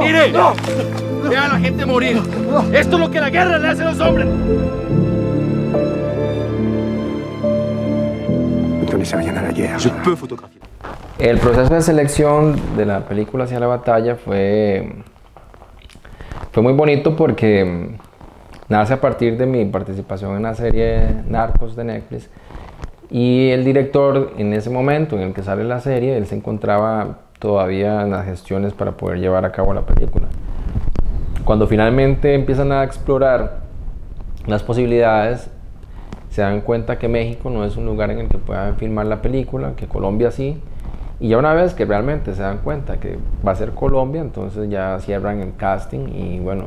¡Mire! ¡Vea a la gente morir! ¡Esto es lo que la guerra le hace a los hombres! El proceso de selección de la película Hacia la batalla fue muy bonito porque nace a partir de mi participación en la serie Narcos de Netflix, y el director, en ese momento en el que sale la serie, él se encontraba todavía en las gestiones para poder llevar a cabo la película. Cuando finalmente empiezan a explorar las posibilidades, se dan cuenta que México no es un lugar en el que puedan filmar la película, que Colombia sí. Y ya una vez que realmente se dan cuenta que va a ser Colombia, entonces ya cierran el casting. Y bueno,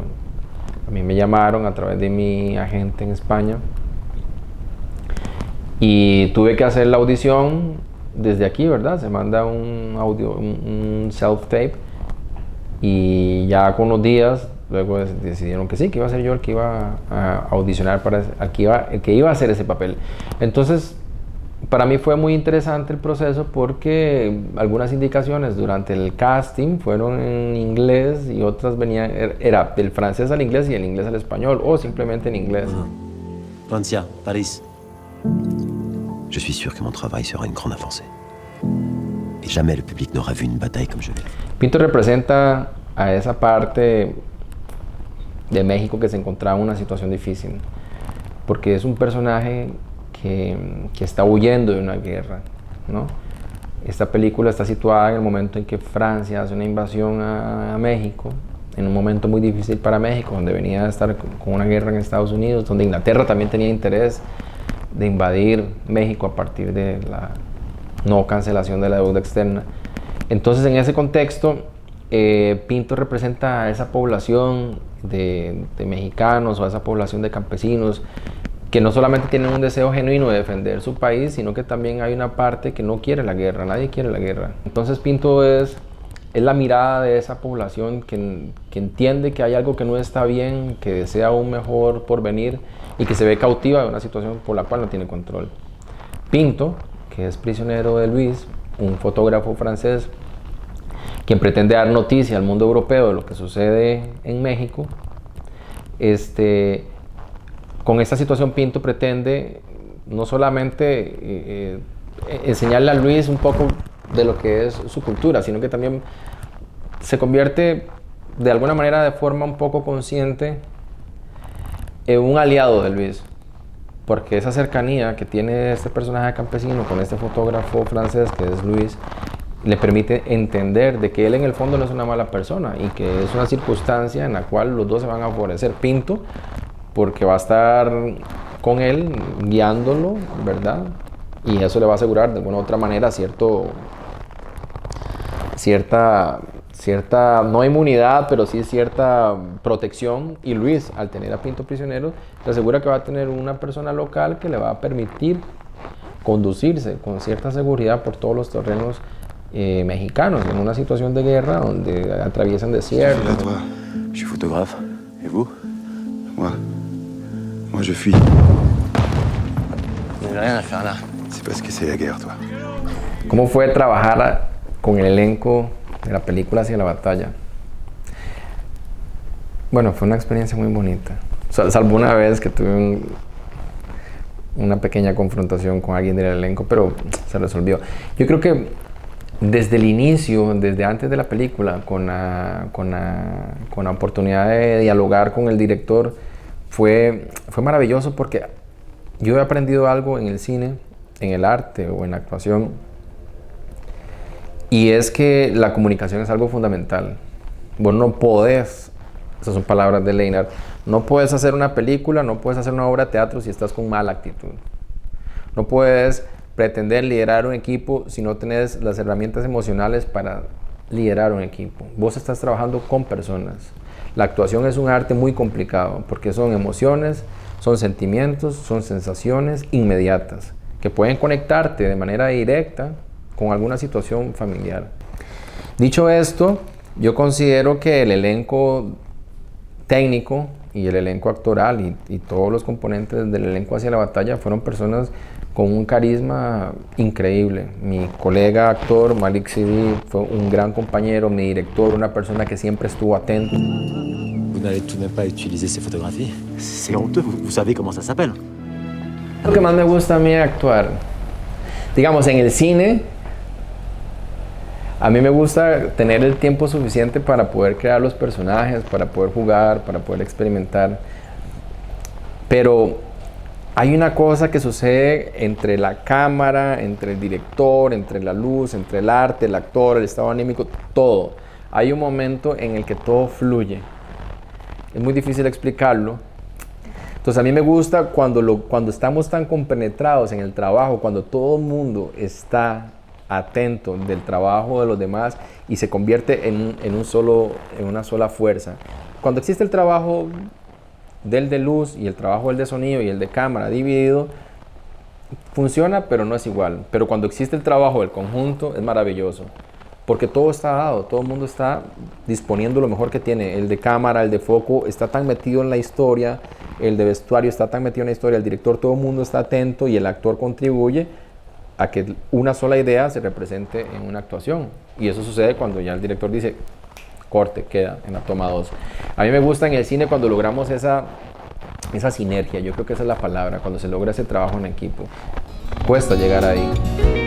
a mí me llamaron a través de mi agente en España y tuve que hacer la audición desde aquí, ¿verdad? Se manda un audio, un self-tape, y ya con los días luego decidieron que sí, que iba a ser yo el que iba a audicionar para el que iba a hacer ese papel. Entonces, para mí fue muy interesante el proceso porque algunas indicaciones durante el casting fueron en inglés y otras venían, era del francés al inglés y del inglés al español, o simplemente en inglés. Francia, París. Je suis sûr que mon travail sera une grande avancée. Et jamais le public n'aura vu une bataille comme je l'ai. Pinto representa a esa parte de México que se encontraba en una situación difícil, porque es un personaje que está huyendo de una guerra, ¿no? Esta película está situada en el momento en que Francia hace una invasión a México, en un momento muy difícil para México, donde venía a estar con una guerra en Estados Unidos, donde Inglaterra también tenía interés de invadir México a partir de la no cancelación de la deuda externa. Entonces, en ese contexto, Pinto representa a esa población de mexicanos, o a esa población de campesinos que no solamente tienen un deseo genuino de defender su país, sino que también hay una parte que no quiere la guerra, nadie quiere la guerra. Entonces Pinto es la mirada de esa población que entiende que hay algo que no está bien, que desea un mejor porvenir y que se ve cautiva de una situación por la cual no tiene control. Pinto, que es prisionero de Luis, un fotógrafo francés, quien pretende dar noticia al mundo europeo de lo que sucede en México, con esta situación Pinto pretende no solamente enseñarle a Luis un poco de lo que es su cultura, sino que también se convierte de alguna manera, de forma un poco consciente, en un aliado de Luis, porque esa cercanía que tiene este personaje campesino con este fotógrafo francés que es Luis, le permite entender de que él en el fondo no es una mala persona y que es una circunstancia en la cual los dos se van a favorecer. Pinto, porque va a estar con él, guiándolo, ¿verdad? Y eso le va a asegurar de alguna u otra manera cierta, no inmunidad, pero sí cierta protección. Y Luis, al tener a Pinto prisionero, le asegura que va a tener una persona local que le va a permitir conducirse con cierta seguridad por todos los terrenos mexicanos, en una situación de guerra donde atraviesan desiertos. Je suis photographe. Et vous? Moi, je fuis. Vous n'avez rien à faire là. C'est parce que c'est la guerre, toi. ¿Cómo fue trabajar con el elenco de la película Hacia la batalla? Bueno, fue una experiencia muy bonita. Salvo una vez que tuve una pequeña confrontación con alguien del elenco, pero se resolvió. Yo creo que desde el inicio, desde antes de la película, con la oportunidad de dialogar con el director, fue maravilloso, porque yo he aprendido algo en el cine, en el arte o en la actuación, y es que la comunicación es algo fundamental. Vos no podés, esas son palabras de Leinart, no puedes hacer una película, no puedes hacer una obra de teatro si estás con mala actitud. No puedes pretender liderar un equipo si no tenés las herramientas emocionales para liderar un equipo. Vos estás trabajando con personas. La actuación es un arte muy complicado porque son emociones, son sentimientos, son sensaciones inmediatas que pueden conectarte de manera directa con alguna situación familiar. Dicho esto, yo considero que el elenco técnico y el elenco actoral y todos los componentes del elenco hacia la batalla fueron personas con un carisma increíble. Mi colega actor Malik Sidi fue un gran compañero, mi director, una persona que siempre estuvo atento. Vous n'allez tout de même pas utiliser ces photographies? C'est honteux, vous savez comment ça s'appelle. Lo que más me gusta a mí es actuar. Digamos, en el cine, a mí me gusta tener el tiempo suficiente para poder crear los personajes, para poder jugar, para poder experimentar. Pero hay una cosa que sucede entre la cámara, entre el director, entre la luz, entre el arte, el actor, el estado anímico, todo. Hay un momento en el que todo fluye. Es muy difícil explicarlo. Entonces a mí me gusta cuando estamos tan compenetrados en el trabajo, cuando todo el mundo está atento del trabajo de los demás y se convierte en una sola fuerza. Cuando existe el trabajo del de luz y el trabajo del de sonido y el de cámara dividido, funciona pero no es igual. Pero cuando existe el trabajo del conjunto es maravilloso, porque todo está dado, todo el mundo está disponiendo lo mejor que tiene. El de cámara, el de foco está tan metido en la historia, el de vestuario está tan metido en la historia, el director, todo el mundo está atento y el actor contribuye a que una sola idea se represente en una actuación. Y eso sucede cuando ya el director dice corte, queda en la toma 2. A mí me gusta en el cine cuando logramos esa sinergia, yo creo que esa es la palabra, cuando se logra ese trabajo en equipo. Cuesta llegar ahí.